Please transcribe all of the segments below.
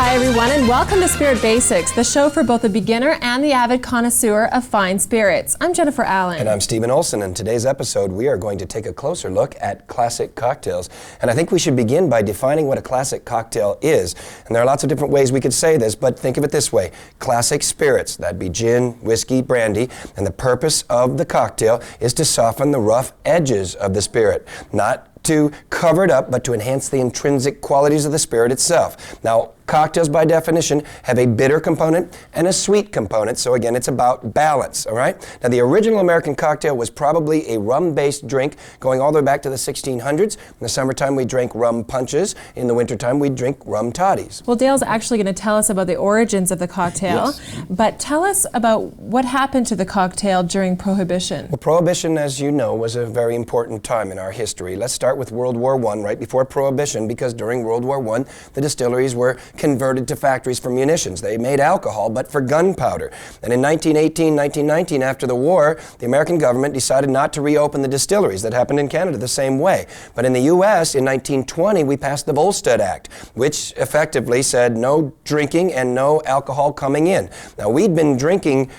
Hi everyone, and welcome to Spirit Basics, the show for both the beginner and the avid connoisseur of fine spirits. I'm Jennifer Allan. And I'm Stephen Olson. In today's episode, we are going to take a closer look at classic cocktails. And I think we should begin by defining what a classic cocktail is. And there are lots of different ways we could say this, but think of it this way. Classic spirits, that'd be gin, whiskey, brandy, and the purpose of the cocktail is to soften the rough edges of the spirit, not to cover it up, but to enhance the intrinsic qualities of the spirit itself. Now, cocktails by definition have a bitter component and a sweet component, so again, it's about balance, all right? Now, the original American cocktail was probably a rum-based drink going all the way back to the 1600s. In the summertime, we drank rum punches. In the wintertime, we'd drink rum toddies. Well, Dale's actually going to tell us about the origins of the cocktail, yes. But tell us about what happened to the cocktail during Prohibition. Well, Prohibition, as you know, was a very important time in our history. Let's start with World War I, right before Prohibition, because during World War I, the distilleries were converted to factories for munitions. They made alcohol, but for gunpowder. And in 1918, 1919, after the war, the American government decided not to reopen the distilleries. That happened in Canada the same way. But in the U.S., in 1920, we passed the Volstead Act, which effectively said no drinking and no alcohol coming in. Now, we'd been drinking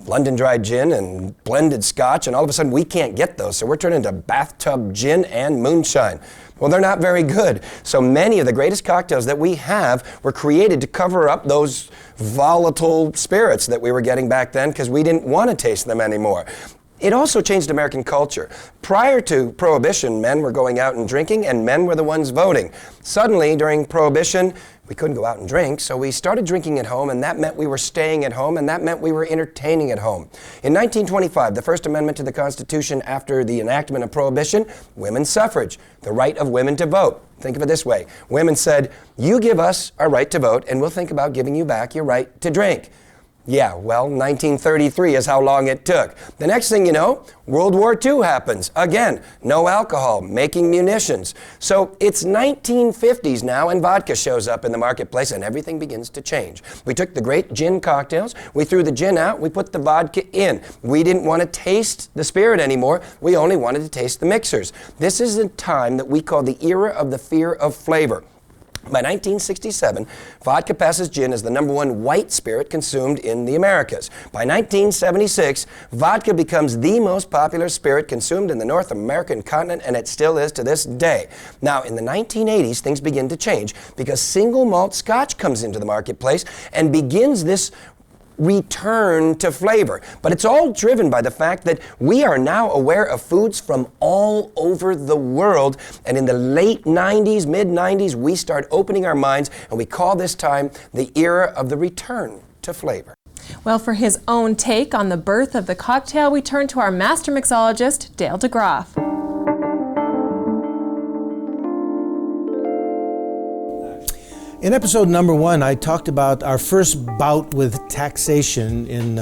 London Dry gin and blended scotch, and all of a sudden we can't get those, so we're turning to bathtub gin and moonshine. Well, they're not very good. So many of the greatest cocktails that we have were created to cover up those volatile spirits that we were getting back then because we didn't want to taste them anymore. It also changed American culture. Prior to Prohibition, men were going out and drinking, and men were the ones voting. Suddenly, during Prohibition, we couldn't go out and drink, so we started drinking at home, and that meant we were staying at home, and that meant we were entertaining at home. In 1925, the First Amendment to the Constitution after the enactment of Prohibition, women's suffrage, the right of women to vote. Think of it this way. Women said, you give us our right to vote, and we'll think about giving you back your right to drink. Yeah, well, 1933 is how long it took. The next thing you know, World War II happens. Again, no alcohol, making munitions. So it's 1950s now, and vodka shows up in the marketplace, and everything begins to change. We took the great gin cocktails, we threw the gin out, we put the vodka in. We didn't want to taste the spirit anymore, we only wanted to taste the mixers. This is a time that we call the era of the fear of flavor. By 1967, vodka passes gin as the #1 white spirit consumed in the Americas. By 1976, vodka becomes the most popular spirit consumed in the North American continent, and it still is to this day. Now, in the 1980s, things begin to change because single malt scotch comes into the marketplace and begins this return to flavor. But it's all driven by the fact that we are now aware of foods from all over the world. And in the late 90s, mid-90s, we start opening our minds, and we call this time the era of the return to flavor. Well, for his own take on the birth of the cocktail, we turn to our master mixologist, Dale Degroff. In episode number 1, I talked about our first bout with taxation in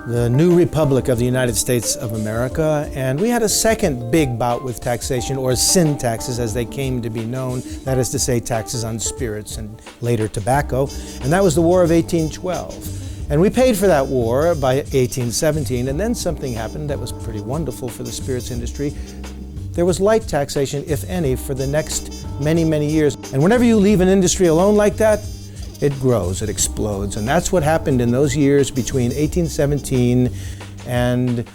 the new Republic of the United States of America, and we had a second big bout with taxation, or sin taxes as they came to be known, that is to say taxes on spirits and later tobacco, and that was the War of 1812. And we paid for that war by 1817, and then something happened that was pretty wonderful for the spirits industry. There was light taxation, if any, for the next many, many years. And whenever you leave an industry alone like that, it grows, it explodes. And that's what happened in those years between 1817 and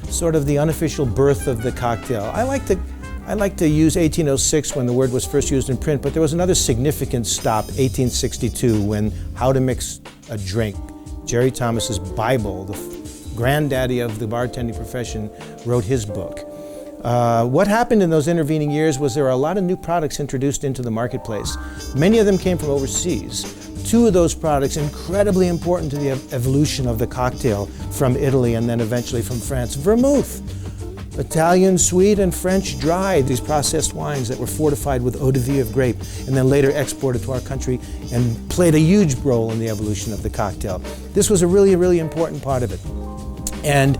sort of the unofficial birth of the cocktail. I like to use 1806 when the word was first used in print, but there was another significant stop, 1862, when How to Mix a Drink, Jerry Thomas's Bible, the granddaddy of the bartending profession, wrote his book. What happened in those intervening years was there were a lot of new products introduced into the marketplace. Many of them came from overseas. 2 of those products, incredibly important to the evolution of the cocktail, from Italy and then eventually from France. Vermouth, Italian sweet and French dry, these processed wines that were fortified with eau de vie of grape and then later exported to our country and played a huge role in the evolution of the cocktail. This was a really, really important part of it. And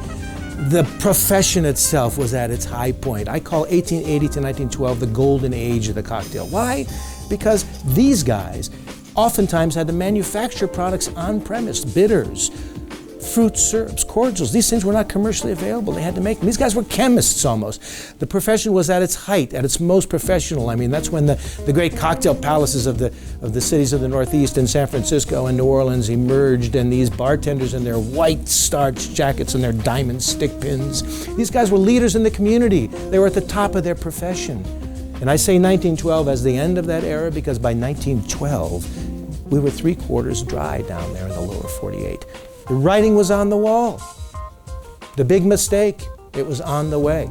the profession itself was at its high point. I call 1880 to 1912 the golden age of the cocktail. Why? Because these guys oftentimes had to manufacture products on premise, bitters, fruit syrups, cordials. These things were not commercially available. They had to make them. These guys were chemists almost. The profession was at its height, at its most professional. I mean, that's when the great cocktail palaces of the cities of the Northeast in San Francisco and New Orleans emerged, and these bartenders in their white starch jackets and their diamond stick pins. These guys were leaders in the community. They were at the top of their profession. And I say 1912 as the end of that era because by 1912, we were 3/4 dry down there in the lower 48. The writing was on the wall. The big mistake, it was on the way.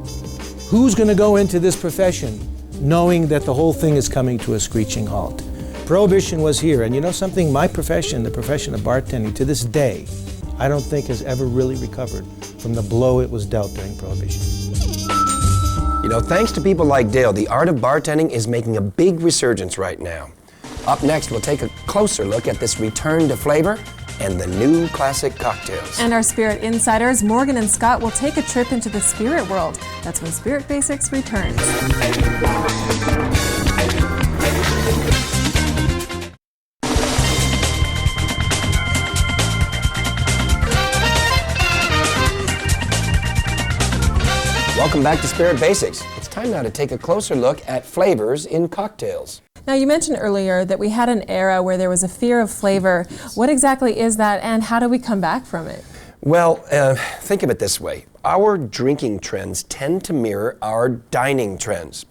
Who's going to go into this profession knowing that the whole thing is coming to a screeching halt? Prohibition was here, and you know something? My profession, the profession of bartending, to this day, I don't think has ever really recovered from the blow it was dealt during Prohibition. You know, thanks to people like Dale, the art of bartending is making a big resurgence right now. Up next, we'll take a closer look at this return to flavor and the new classic cocktails. And our Spirit Insiders, Morgen and Scott, will take a trip into the spirit world. That's when Spirit Basics returns. Welcome back to Spirit Basics. It's time now to take a closer look at flavors in cocktails. Now, you mentioned earlier that we had an era where there was a fear of flavor. What exactly is that, and how do we come back from it? Well, think of it this way. Our drinking trends tend to mirror our dining trends.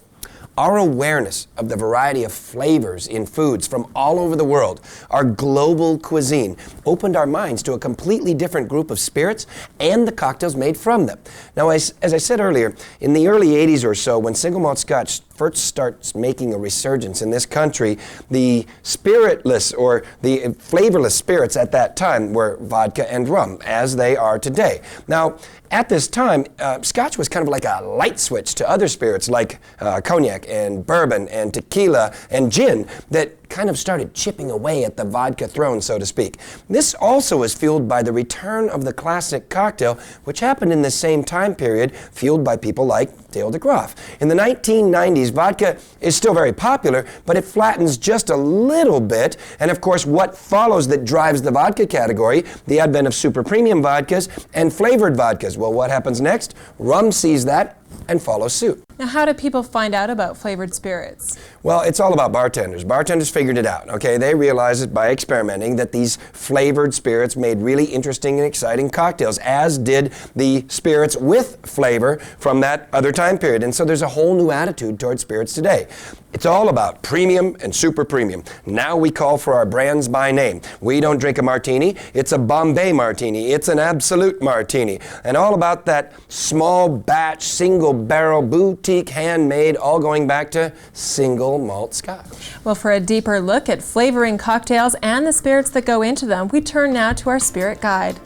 Our awareness of the variety of flavors in foods from all over the world, our global cuisine, opened our minds to a completely different group of spirits and the cocktails made from them. Now, as I said earlier, in the early 80s or so, when single malt Scotch first starts making a resurgence in this country, the spiritless or the flavorless spirits at that time were vodka and rum, as they are today. Now, at this time, Scotch was kind of like a light switch to other spirits like cognac and bourbon and tequila and gin that kind of started chipping away at the vodka throne, so to speak. This also was fueled by the return of the classic cocktail, which happened in the same time period, fueled by people like Dale Degroff. In the 1990s, vodka is still very popular, but it flattens just a little bit. And of course, what follows that drives the vodka category? The advent of super premium vodkas and flavored vodkas. Well, what happens next? Rum sees that and follows suit. Now, how do people find out about flavored spirits? Well, it's all about bartenders. Bartenders figured it out, okay? They realized it by experimenting that these flavored spirits made really interesting and exciting cocktails, as did the spirits with flavor from that other time period. And so there's a whole new attitude towards spirits today. It's all about premium and super premium. Now we call for our brands by name. We don't drink a martini. It's a Bombay martini. It's an absolute martini. And all about that small batch, single barrel, boutique, handmade, all going back to single malt Scotch. Well, for a deeper look at flavoring cocktails and the spirits that go into them, we turn now to our spirit guide.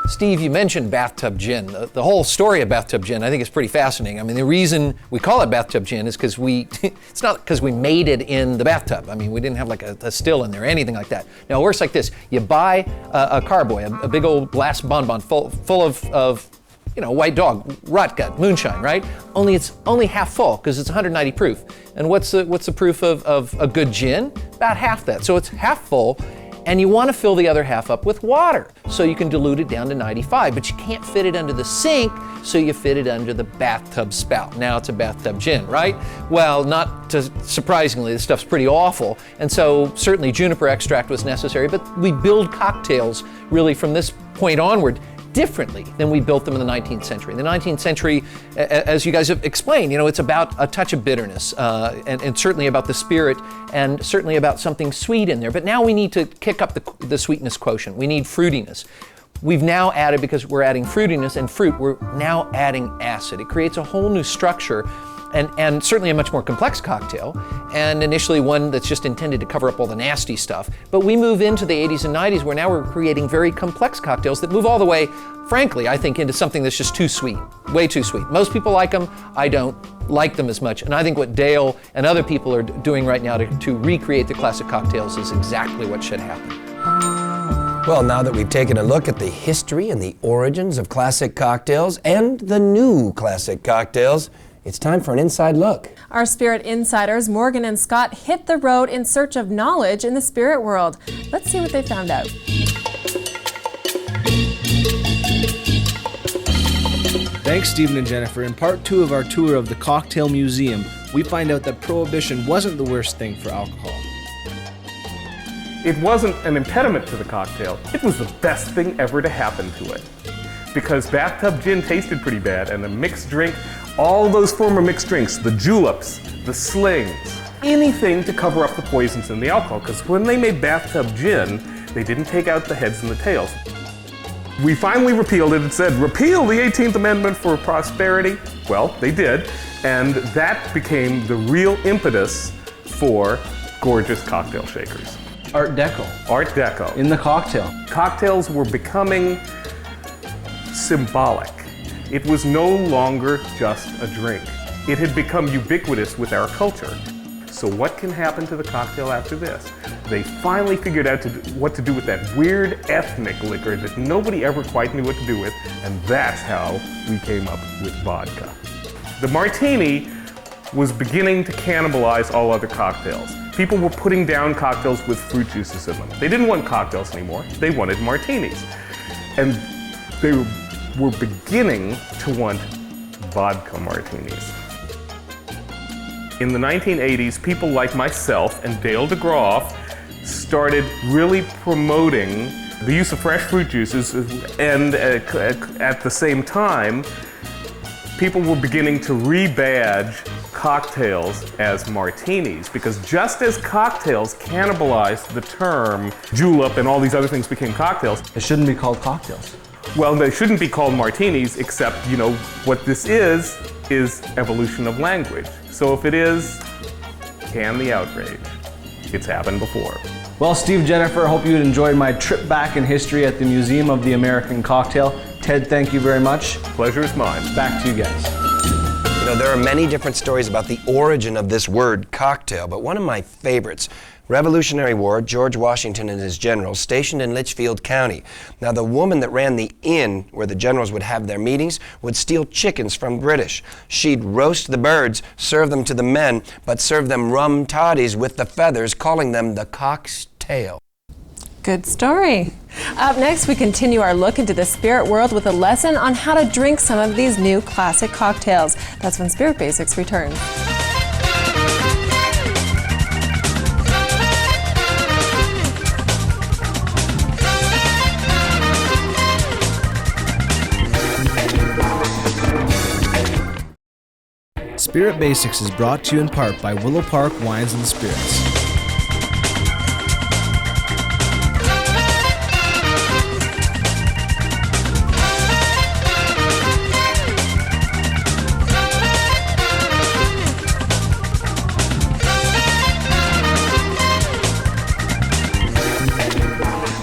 Steve, you mentioned bathtub gin. The whole story of bathtub gin, I think, is pretty fascinating. I mean, the reason we call it bathtub gin is because it's not because we made it in the bathtub. I mean, we didn't have like a still in there or anything like that. Now, it works like this. You buy a carboy, a big old glass bonbon full of white dog, rot gut, moonshine, right? Only it's only half full because it's 190 proof. And what's the proof of a good gin? About half that. So it's half full. And you want to fill the other half up with water so you can dilute it down to 95, but you can't fit it under the sink, so you fit it under the bathtub spout. Now it's a bathtub gin, right? Well, not surprisingly, this stuff's pretty awful, and so certainly juniper extract was necessary, but we build cocktails really from this point onward differently than we built them in the 19th century. In the 19th century, as you guys have explained, it's about a touch of bitterness and certainly about the spirit and certainly about something sweet in there. But now we need to kick up the sweetness quotient. We need fruitiness. We've now added, because we're adding fruitiness and fruit, we're now adding acid. It creates a whole new structure and certainly a much more complex cocktail, and initially one that's just intended to cover up all the nasty stuff. But we move into the 80s and 90s where now we're creating very complex cocktails that move all the way, frankly, I think, into something that's just too sweet, way too sweet. Most people like them. I don't like them as much. And I think what Dale and other people are doing right now to recreate the classic cocktails is exactly what should happen. Well, now that we've taken a look at the history and the origins of classic cocktails and the new classic cocktails, it's time for an inside look. Our Spirit Insiders, Morgen and Scott, hit the road in search of knowledge in the spirit world. Let's see what they found out. Thanks, Stephen and Jennifer. In part 2 of our tour of the Cocktail Museum, we find out that Prohibition wasn't the worst thing for alcohol. It wasn't an impediment to the cocktail. It was the best thing ever to happen to it. Because bathtub gin tasted pretty bad, and a mixed drink, all those former mixed drinks, the juleps, the slings, anything to cover up the poisons in the alcohol. Because when they made bathtub gin, they didn't take out the heads and the tails. We finally repealed it. It said, repeal the 18th Amendment for prosperity. Well, they did. And that became the real impetus for gorgeous cocktail shakers. Art Deco. Art Deco. In the cocktail. Cocktails were becoming symbolic. It was no longer just a drink. It had become ubiquitous with our culture. So what can happen to the cocktail after this? They finally figured out what to do with that weird ethnic liquor that nobody ever quite knew what to do with, and that's how we came up with vodka. The martini was beginning to cannibalize all other cocktails. People were putting down cocktails with fruit juices in them. They didn't want cocktails anymore. They wanted martinis. And they were beginning to want vodka martinis. In the 1980s, people like myself and Dale Degroff started really promoting the use of fresh fruit juices, and at the same time, people were beginning to rebadge cocktails as martinis, because just as cocktails cannibalized the term julep and all these other things became cocktails, It shouldn't be called cocktails. well, they shouldn't be called martinis, except, what this is evolution of language. So if it is, can the outrage? It's happened before. Well, Steve, Jennifer, hope you enjoyed my trip back in history at the Museum of the American Cocktail. Ted, thank you very much. Pleasure is mine. Back to you guys. There are many different stories about the origin of this word cocktail, but one of my favorites, Revolutionary War, George Washington and his generals stationed in Litchfield County. Now, the woman that ran the inn where the generals would have their meetings would steal chickens from British. She'd roast the birds, serve them to the men, but serve them rum toddies with the feathers, calling them the cock's tail. Good story. Up next, we continue our look into the spirit world with a lesson on how to drink some of these new classic cocktails. That's when Spirit Basics returns. Spirit Basics is brought to you in part by Willow Park Wines and Spirits.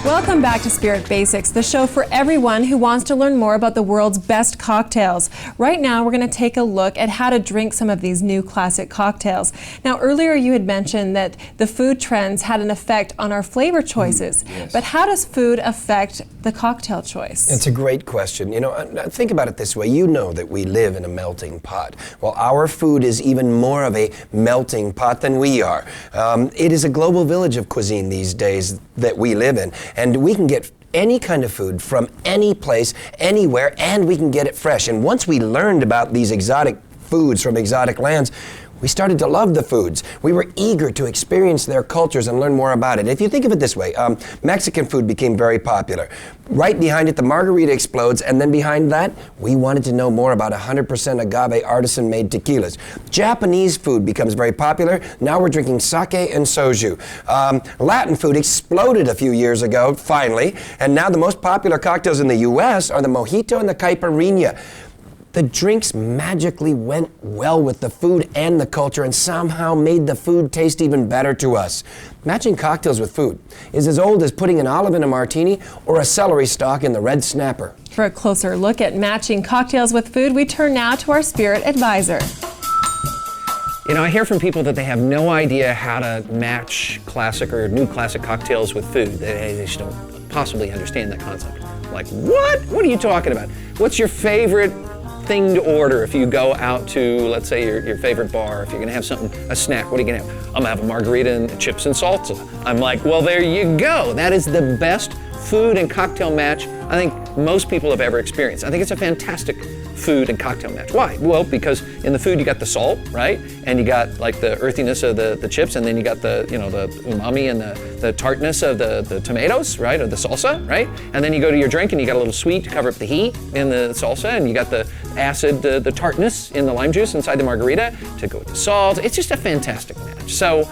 Welcome back to Spirit Basics, the show for everyone who wants to learn more about the world's best cocktails. Right now, we're going to take a look at how to drink some of these new classic cocktails. Now, earlier you had mentioned that the food trends had an effect on our flavor choices. Yes. But how does food affect the cocktail choice? It's a great question. Think about it this way. You know that we live in a melting pot. Well, our food is even more of a melting pot than we are. It is a global village of cuisine these days that we live in. And we can get any kind of food from any place, anywhere, and we can get it fresh. And once we learned about these exotic foods from exotic lands, we started to love the foods. We were eager to experience their cultures and learn more about it. If you think of it this way, Mexican food became very popular. Right behind it, the margarita explodes, and then behind that, we wanted to know more about 100% agave artisan-made tequilas. Japanese food becomes very popular. Now we're drinking sake and soju. Latin food exploded a few years ago, finally, and now the most popular cocktails in the U.S. are the mojito and the caipirinha. The drinks magically went well with the food and the culture and somehow made the food taste even better to us. Matching cocktails with food is as old as putting an olive in a martini or a celery stalk in the red snapper. For a closer look at matching cocktails with food, we turn now to our spirit advisor. I hear from people that they have no idea how to match classic or new classic cocktails with food. They just don't possibly understand that concept. Like, what? What are you talking about? What's your favorite thing to order if you go out to, let's say, your favorite bar? If you're gonna have something, a snack, what are you gonna have? I'm gonna have a margarita and chips and salsa. I'm like, well, there you go. That is the best food and cocktail match I think most people have ever experienced. I think it's a fantastic food and cocktail match. Why? Well, because in the food you got the salt, right? And you got like the earthiness of the chips, and then you got the umami and the tartness of the tomatoes, right? Or the salsa, right? And then you go to your drink and you got a little sweet to cover up the heat in the salsa, and you got the acid, the tartness in the lime juice inside the margarita to go with the salt. It's just a fantastic match. So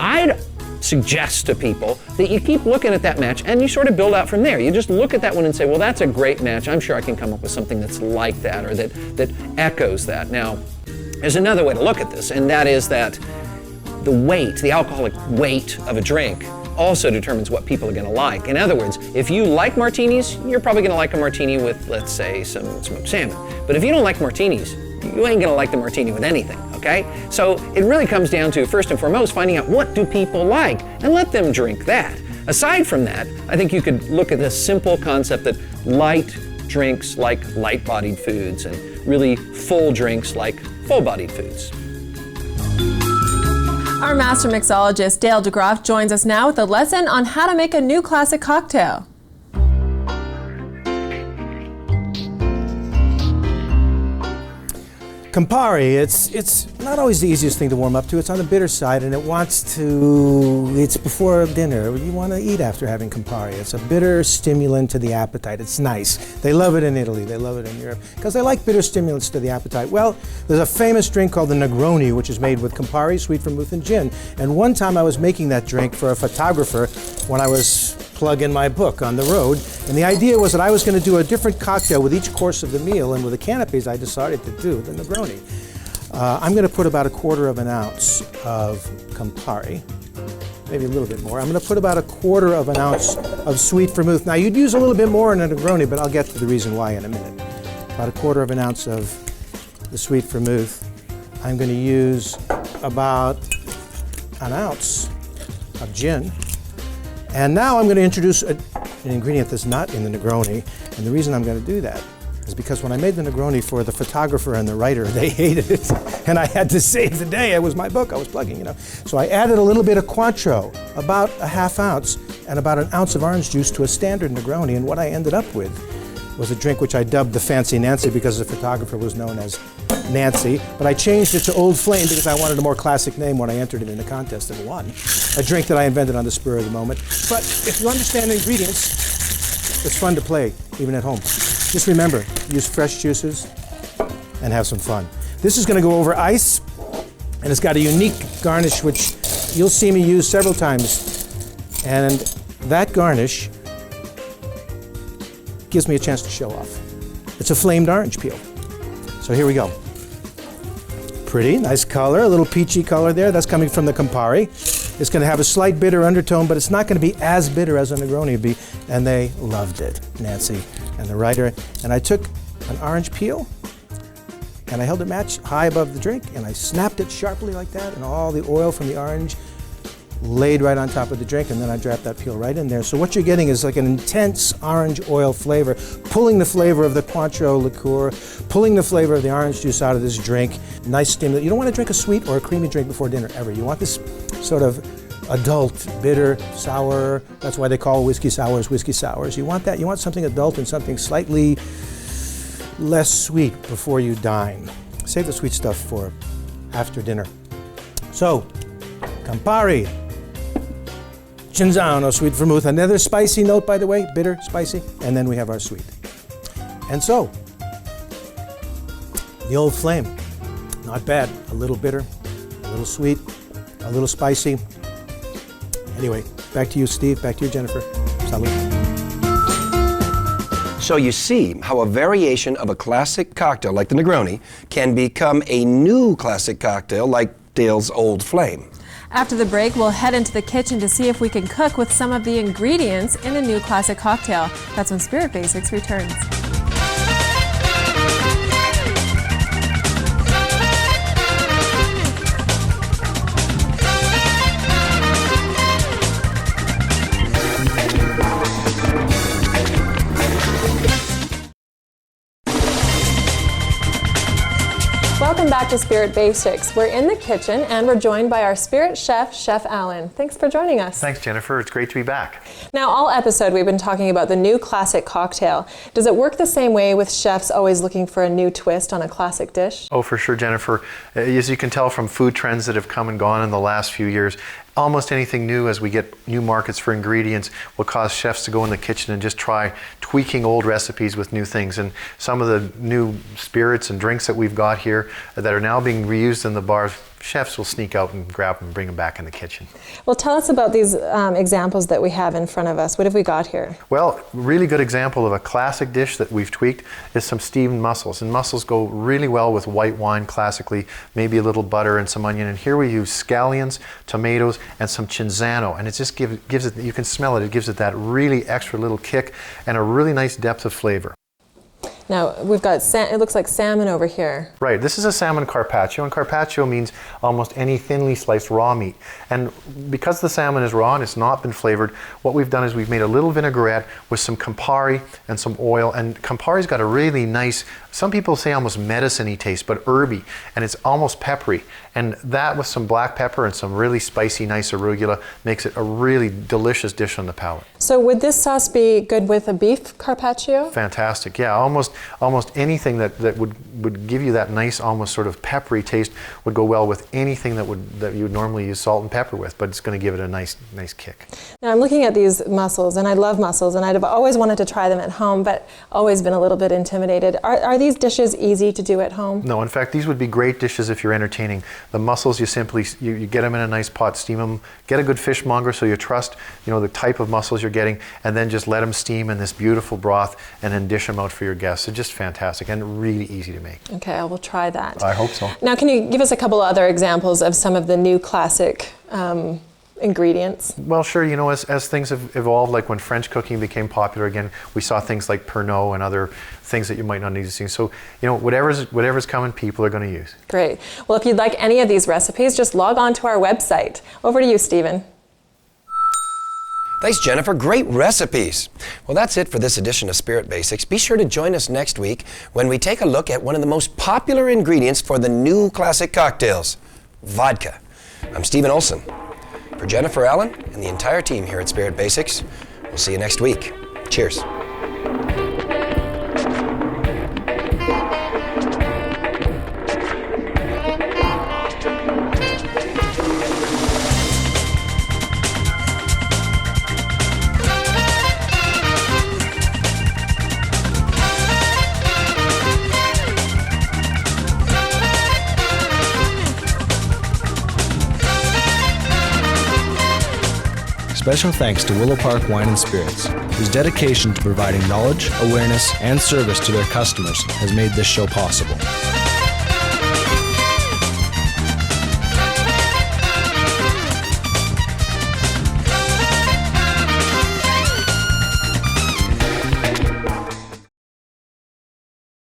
I'd suggest to people that you keep looking at that match and you sort of build out from there. You just look at that one and say, well, that's a great match. I'm sure I can come up with something that's like that or that echoes that. Now, there's another way to look at this, and that is that the weight, the alcoholic weight of a drink also determines what people are going to like. In other words, if you like martinis, you're probably going to like a martini with, let's say, some smoked salmon. But if you don't like martinis, you ain't gonna like the martini with anything, okay? So it really comes down to, first and foremost, finding out what do people like and let them drink that. Aside from that, I think you could look at this simple concept that light drinks like light-bodied foods and really full drinks like full-bodied foods. Our master mixologist, Dale Degroff, joins us now with a lesson on how to make a new classic cocktail. Campari, it's not always the easiest thing to warm up to. It's on the bitter side, and it's before dinner. You want to eat after having Campari. It's a bitter stimulant to the appetite. It's nice. They love it in Italy. They love it in Europe because they like bitter stimulants to the appetite. Well, there's a famous drink called the Negroni, which is made with Campari, sweet vermouth, and gin. And one time I was making that drink for a photographer when I was plugging my book on the road. And the idea was that I was going to do a different cocktail with each course of the meal, and with the canapes I decided to do the Negroni. I'm going to put about 1/4 ounce of Campari, maybe a little bit more. I'm going to put about 1/4 ounce of sweet vermouth. Now you'd use a little bit more in a Negroni, but I'll get to the reason why in a minute. About 1/4 ounce of the sweet vermouth. I'm going to use about 1 ounce of gin. And now I'm going to introduce an ingredient that's not in the Negroni. And the reason I'm going to do that is because when I made the Negroni for the photographer and the writer, they hated it. And I had to save the day. It was my book I was plugging, you know. So I added a little bit of Cointreau, about 1/2 ounce, and about 1 ounce of orange juice to a standard Negroni. And what I ended up with was a drink which I dubbed the Fancy Nancy because the photographer was known as Nancy, but I changed it to Old Flame because I wanted a more classic name when I entered it in the contest and won. A drink that I invented on the spur of the moment. But if you understand the ingredients, it's fun to play, even at home. Just remember, use fresh juices and have some fun. This is going to go over ice, and it's got a unique garnish which you'll see me use several times. And that garnish gives me a chance to show off. It's a flamed orange peel. So here we go. Pretty, nice color, a little peachy color there. That's coming from the Campari. It's going to have a slight bitter undertone, but it's not going to be as bitter as a Negroni would be. And they loved it, Nancy and the writer. And I took an orange peel, and I held it match high above the drink, and I snapped it sharply like that, and all the oil from the orange laid right on top of the drink, and then I dropped that peel right in there. So what you're getting is like an intense orange oil flavor, pulling the flavor of the Cointreau liqueur, pulling the flavor of the orange juice out of this drink. Nice stimulant. You don't want to drink a sweet or a creamy drink before dinner, ever. You want this sort of adult, bitter, sour. That's why they call whiskey sours whiskey sours. You want that. You want something adult and something slightly less sweet before you dine. Save the sweet stuff for after dinner. So, Campari, Cinzano, sweet vermouth, another spicy note, by the way, bitter, spicy, and then we have our sweet. And so, the Old Flame, not bad, a little bitter, a little sweet, a little spicy. Anyway, back to you, Steve, back to you, Jennifer. Salud. So you see how a variation of a classic cocktail like the Negroni can become a new classic cocktail like Dale's Old Flame. After the break, we'll head into the kitchen to see if we can cook with some of the ingredients in a new classic cocktail. That's when Spirit Basics returns. Welcome back to Spirit Basics. We're in the kitchen and we're joined by our Spirit chef, Chef Allan. Thanks for joining us. Thanks, Jennifer. It's great to be back. Now, all episode we've been talking about the new classic cocktail. Does it work the same way with chefs always looking for a new twist on a classic dish? Oh, for sure, Jennifer. As you can tell from food trends that have come and gone in the last few years, almost anything new as we get new markets for ingredients will cause chefs to go in the kitchen and just try tweaking old recipes with new things. And some of the new spirits and drinks that we've got here that are now being reused in the bars, chefs will sneak out and grab them and bring them back in the kitchen. Well, tell us about these examples that we have in front of us. What have we got here? Well, really good example of a classic dish that we've tweaked is some steamed mussels. And mussels go really well with white wine classically, maybe a little butter and some onion. And here we use scallions, tomatoes, and some cinzano. And it just gives it, you can smell it, it gives it that really extra little kick and a really nice depth of flavor. Now, we've got, it looks like salmon over here. Right, this is a salmon carpaccio, and carpaccio means almost any thinly sliced raw meat. And because the salmon is raw and it's not been flavored, what we've done is we've made a little vinaigrette with some Campari and some oil, and Campari's got a really nice, some people say almost medicine-y taste, but herby, and it's almost peppery. And that with some black pepper and some really spicy, nice arugula makes it a really delicious dish on the palate. So would this sauce be good with a beef carpaccio? Fantastic, yeah. Almost anything that would give you that nice, almost sort of peppery taste would go well with anything that you would normally use salt and pepper with, but it's going to give it a nice kick. Now I'm looking at these mussels, and I love mussels, and I've always wanted to try them at home, but always been a little bit intimidated. Are these dishes easy to do at home? No, in fact, these would be great dishes if you're entertaining. The mussels, you simply you get them in a nice pot, steam them, get a good fishmonger so you trust the type of mussels you're getting, and then just let them steam in this beautiful broth, and then dish them out for your guests. It's just fantastic and really easy to make. Okay, I will try that. I hope so. Now, can you give us a couple of other examples of some of the new classic ingredients? Well, sure. As things have evolved, like when French cooking became popular again, we saw things like Pernod and other things that you might not need to see. So, whatever's coming, people are going to use. Great. Well, if you'd like any of these recipes, just log on to our website. Over to you, Stephen. Thanks, Jennifer. Great recipes. Well, that's it for this edition of Spirit Basics. Be sure to join us next week when we take a look at one of the most popular ingredients for the new classic cocktails, vodka. I'm Stephen Olson. For Jennifer, Allan, and the entire team here at Spirit Basics, we'll see you next week. Cheers. Special thanks to Willow Park Wine and Spirits, whose dedication to providing knowledge, awareness, and service to their customers has made this show possible.